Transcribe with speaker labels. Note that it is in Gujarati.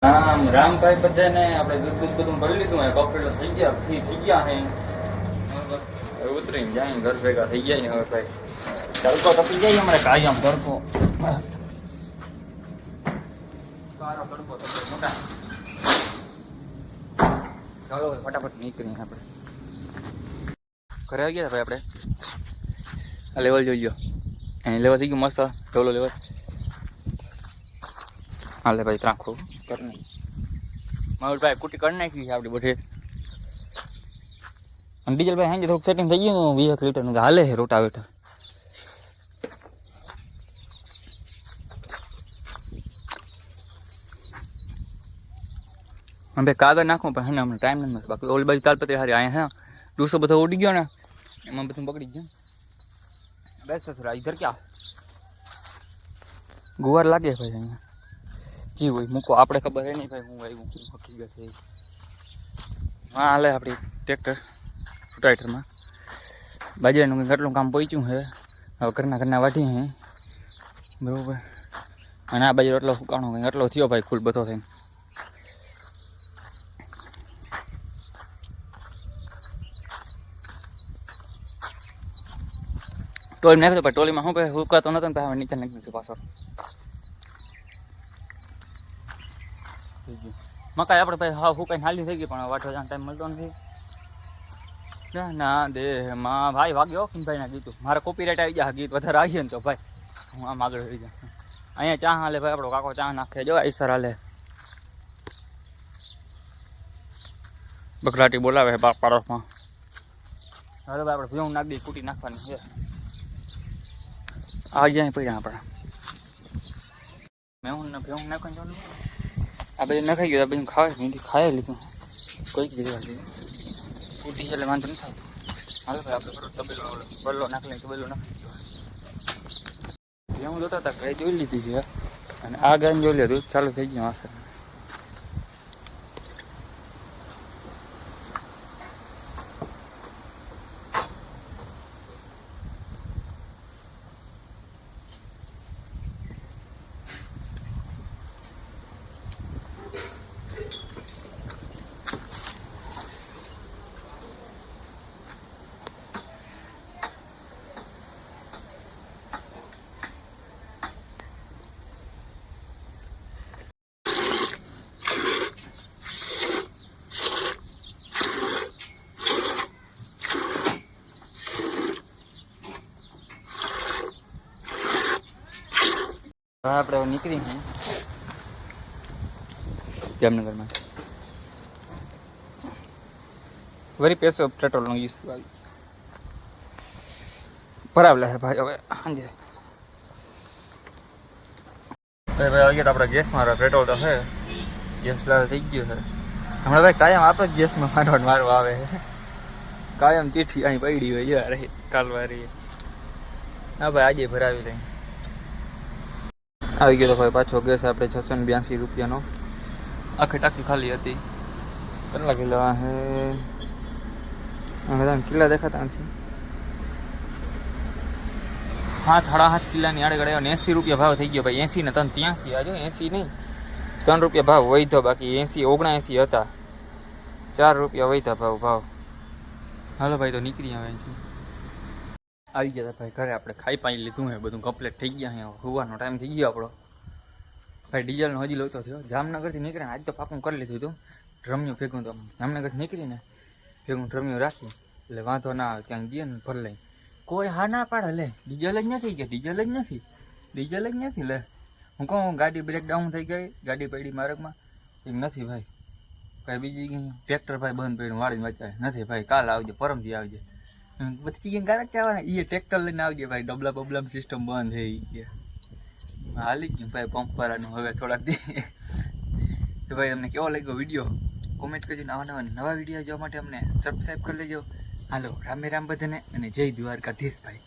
Speaker 1: આમ રામભાઈ બધાને આપણે દૂધ બધું ભરી લીધું હોય કપડે થઈ ગયા ફ્રી થઈ ગયા હે હવે ઉતરીને જાય ઘર ભેગા થઈ ગયા હવે ભાઈ તડકો તપી જાય અમારે કાયમ તડકો કારો તડકો તપે મોટા ચાલો ફટાફટ નીકળીએ આપણે ઘરે આવી ગયા ભાઈ આપણે આ લેવલ જોઈ ગયો અહીં લેવલ થઈ ગયું મસ્ત ઢોલો લેવલ હાલે ભાઈ ત્રાખો કર નહીં મારું ભાઈ કુટી કરી નાખી છે આપણી બધી અને ડીઝલ ભાઈ હાંજે થોડુંક સેટિંગ થઈ ગયું 20 લીટરનું હાલે છે રોટાવેટર હવે કાગળ નાખું પણ હે ને હમણાં ટાઈમ નથી બાકી ઓલી બાજુ તાલપત્રી હારી અહીંયા હે ડૂસો બધો ઉડી ગયો ને એમાં બધું બગડી ગયું બેસ સસરા ઇધર ક્યાં ગુવાર લાગે ભાઈ અહીંયા જી હોય મૂકો આપણે ખબર હે નહીં ભાઈ હું આવ્યું હકીકત છે હા હાલે આપણી ટ્રેક્ટર રોટાવેટરમાં બાજરાનું કંઈક આટલું કામ પહોંચ્યું છે હવે ઘરના વાઢી હે બરાબર અને આ બાજુ એટલો ફૂકાણો કંઈક એટલો થયો ભાઈ ફૂલ બધો થઈને ટોલી નાખ્યો ભાઈ ટોલીમાં શું ભાઈ હુકાતો નતો ને ભાઈ નીચે નાખી દીધું પાછો મકાઈ આપણે ભાઈ હા હુકાઈને હાલી થઈ ગઈ પણ વાટવા જવાનો ટાઈમ મળતો નથી ના દે માં ભાઈ વાગ્યો ભાઈ ના ગીતું મારે કોપીરાઇટ આવી જાય ગીત વધારે આવીએ ને તો ભાઈ હું આમ આગળ રહી જાઉં અહીંયા ચા હાલે ભાઈ આપણો કાકો ચા નાખે જો ઈસર હાલે બકરાટી બોલાવે પાડોશમાં હવે ભાઈ આપણે ભેવું નાખી દઈએ કૂટી નાખવાની છે આ ગયા પડ્યા આપણા મેં ભેવું નાખવાનું આ બધું નખાઈ ગયું આ બધું ખાઈ લીધું કોઈક જગ્યાએ કૂટી એટલે વાંધો નથી થતો હાલો ભાઈ આપણે તબેલો બલ્લો નાખી લઈએ તબેલો નાખી ગયો હું જોતા હતા ગાય જોઈ લીધી છે અને આ ગાય જોઈ લીધું ચાલુ થઈ ગયું આસર આપણે નીકળી हैं જામનગરમાં વરી પેસો પેટ્રોલનો યુઝ આવી બરાબર છે ભાઈ હવે સાંજે ભાઈ અહીંયા તો આપણે ગેસમાં પેટ્રોલ તો છે ગેસ લાલ થઈ ગયો છે હમણાં ભાઈ કાયમ આપણે જ ગેસમાં મારવાનું આવે છે કાયમ ચીઠી અહીં પડી હોય યાર કાલવારી ના ભાઈ આજે ભરાવી લઈ આવી ગયો તો ભાઈ પાછો ગેસ આપણે 682 રૂપિયાનો આખી ટાંકી ખાલી હતી કેટલા કિલો હે બધા કિલ્લા દેખાતા નથી 7.5 કિલ્લાની આડે ગળે 80 રૂપિયા ભાવ થઈ ગયો ભાઈ 80 ને 83 આજે 80 નહીં 3 રૂપિયા ભાવ વધ્યો બાકી 80 79 હતા 4 રૂપિયા વધ્યા ભાવ હાલો ભાઈ તો નીકળી આવે આવી ગયા ભાઈ ઘરે આપણે ખાઈ પાઈ લીધું હે બધું કમ્પ્લીટ થઈ ગયા અહીંયા હોવાનો ટાઈમ થઈ ગયો આપણો ભાઈ ડીઝલનો હજી લોતો થયો જામનગરથી નીકળીને આજ તો પાકું કરી લીધું હતું ડ્રમ્યું ભેગું તો જામનગરથી નીકળીને ભેગું ડ્રમ્યું રાખી એટલે વાંધો ના આવે ક્યાંક ગઈએ ને ભર લઈ કોઈ હા ના પાડે લે ડીઝલ જ નથી કે ડીઝલ જ નથી લે હું કહું ગાડી બ્રેકડાઉન થઈ ગઈ ગાડી પડી માર્ગમાં એક નથી ભાઈ ભાઈ બીજી ગઈ ટ્રેક્ટર ભાઈ બંધ પડ્યું વાળીને વચાય નથી ભાઈ કાલ આવજે પરમથી આવજે બધી જગ્યાએ ગાડા ચાવવાના એ ટ્રેક્ટર લઈને આવજે ભાઈ ડબલા બબલામ સિસ્ટમ બંધ થઈ ગયા હાલી ગયું ભાઈ પંપવાળાનું હવે થોડાક દે તો ભાઈ તમને કેવો લાગ્યો વિડીયો કોમેન્ટ કરજો નવા વિડીયો જોવા માટે અમને સબસ્ક્રાઈબ કરી લેજો હાલો રામે રામ બધાને અને જય દ્વારકાધીશ ભાઈ